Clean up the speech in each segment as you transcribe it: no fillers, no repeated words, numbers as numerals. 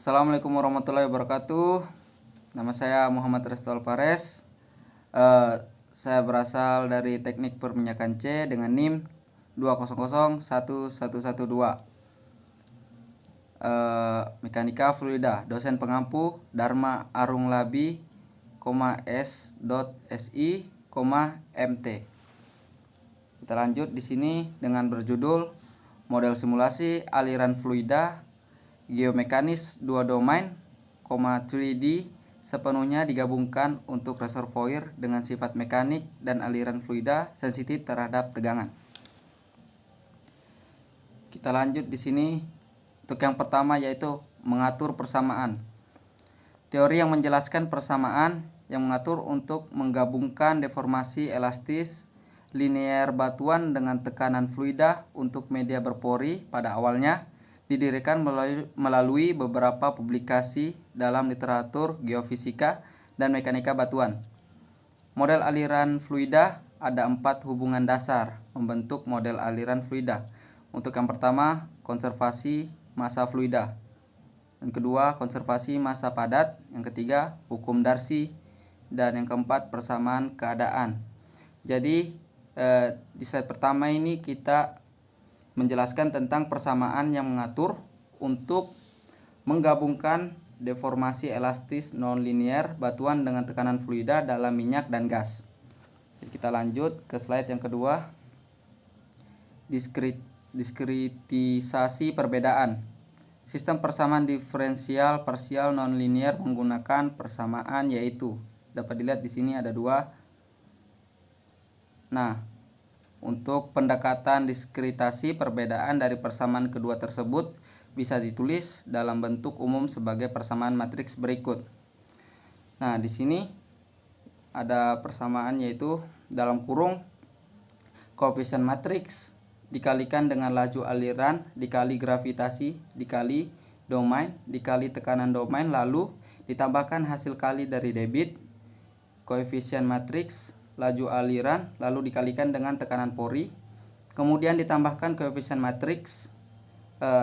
Assalamualaikum warahmatullahi wabarakatuh. Nama saya Muhammad Resto Alvarez. Saya berasal dari Teknik Perminyakan C dengan NIM 2001112. Mekanika Fluida, dosen pengampu Dharma Arung Labi, S.Si, MT. Kita lanjut di sini dengan berjudul model simulasi aliran fluida geomekanis 2 domain, 3D sepenuhnya digabungkan untuk reservoir dengan sifat mekanik dan aliran fluida sensitif terhadap tegangan. Kita lanjut di sini untuk yang pertama, yaitu mengatur persamaan. Teori yang menjelaskan persamaan yang mengatur untuk menggabungkan deformasi elastis linear batuan dengan tekanan fluida untuk media berpori pada awalnya didirikan melalui beberapa publikasi dalam literatur geofisika dan mekanika batuan. Model aliran fluida ada 4 hubungan dasar membentuk model aliran fluida. Untuk yang pertama, konservasi massa fluida. Yang kedua, konservasi massa padat. Yang ketiga, hukum Darcy. Dan yang keempat, persamaan keadaan. Jadi di slide pertama ini kita menjelaskan tentang persamaan yang mengatur untuk menggabungkan deformasi elastis non-linear batuan dengan tekanan fluida dalam minyak dan gas. Jadi kita lanjut ke slide yang kedua. Diskritisasi perbedaan. Sistem persamaan diferensial parsial non-linear menggunakan persamaan yaitu dapat dilihat di sini ada 2. Nah, untuk pendekatan diskritasi perbedaan dari persamaan kedua tersebut bisa ditulis dalam bentuk umum sebagai persamaan matriks berikut. Nah, di sini ada persamaan yaitu dalam kurung koefisien matriks dikalikan dengan laju aliran dikali gravitasi dikali domain dikali tekanan domain, lalu ditambahkan hasil kali dari debit koefisien matriks laju aliran lalu dikalikan dengan tekanan pori, kemudian ditambahkan koefisien matriks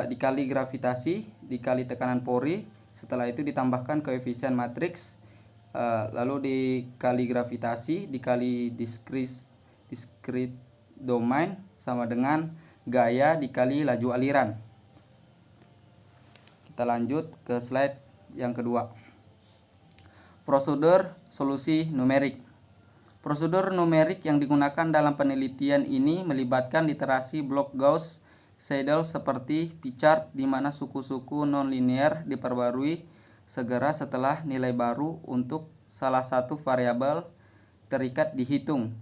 dikali gravitasi dikali tekanan pori, setelah itu ditambahkan koefisien matriks lalu dikali gravitasi dikali diskrit domain sama dengan gaya dikali laju aliran. Kita lanjut ke slide yang kedua. Prosedur solusi numerik. Prosedur numerik yang digunakan dalam penelitian ini melibatkan literasi blok Gauss-Seidel seperti P-chart, di mana suku-suku non-linear diperbarui segera setelah nilai baru untuk salah satu variabel terikat dihitung.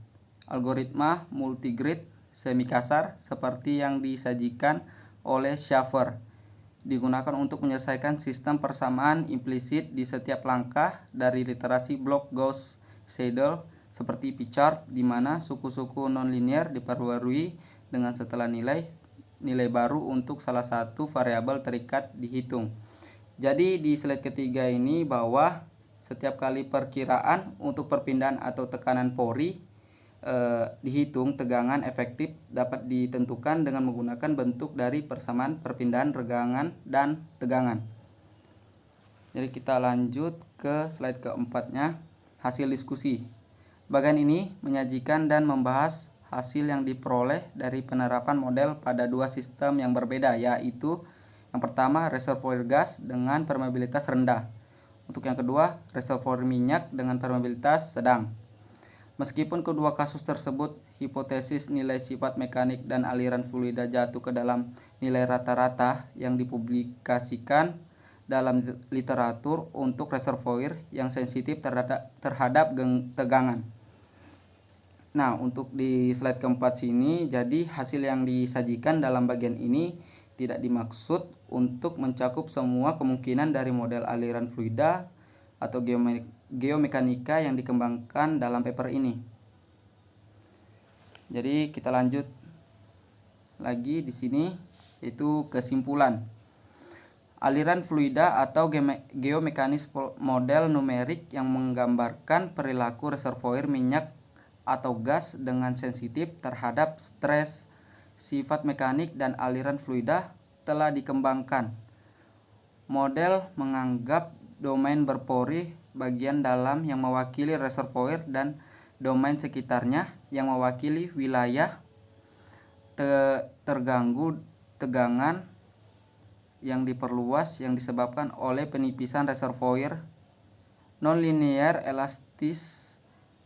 Algoritma multigrid semi kasar seperti yang disajikan oleh Shaffer digunakan untuk menyelesaikan sistem persamaan implisit di setiap langkah dari literasi blok Gauss-Seidel seperti P-chart, di mana suku-suku non-linear diperbarui dengan setelah nilai baru untuk salah satu variabel terikat dihitung. Jadi di slide ketiga ini bahwa setiap kali perkiraan untuk perpindahan atau tekanan pori dihitung, tegangan efektif dapat ditentukan dengan menggunakan bentuk dari persamaan perpindahan regangan dan tegangan. Jadi kita lanjut ke slide keempatnya, hasil diskusi. Bagian ini menyajikan dan membahas hasil yang diperoleh dari penerapan model pada 2 sistem yang berbeda, yaitu yang pertama reservoir gas dengan permeabilitas rendah. Untuk yang kedua reservoir minyak dengan permeabilitas sedang. Meskipun kedua kasus tersebut hipotesis nilai sifat mekanik dan aliran fluida jatuh ke dalam nilai rata-rata yang dipublikasikan dalam literatur untuk reservoir yang sensitif terhadap tegangan. Nah, untuk di slide keempat sini, jadi hasil yang disajikan dalam bagian ini tidak dimaksud untuk mencakup semua kemungkinan dari model aliran fluida atau geomekanika yang dikembangkan dalam paper ini. Jadi kita lanjut lagi di sini, yaitu kesimpulan. Aliran fluida atau geomekanis model numerik yang menggambarkan perilaku reservoir minyak atau gas dengan sensitif terhadap stres, sifat mekanik dan aliran fluida telah dikembangkan Model menganggap domain berpori bagian dalam yang mewakili reservoir dan domain sekitarnya yang mewakili wilayah terganggu tegangan yang diperluas yang disebabkan oleh penipisan reservoir. Nonlinear elastis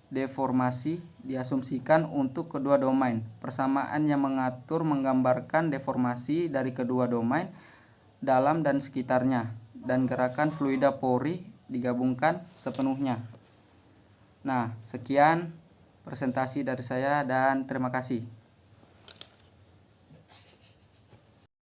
deformasi diasumsikan untuk kedua domain. Persamaan yang mengatur menggambarkan deformasi dari kedua domain dalam dan sekitarnya, dan gerakan fluida pori digabungkan sepenuhnya. Nah, sekian presentasi dari saya dan terima kasih.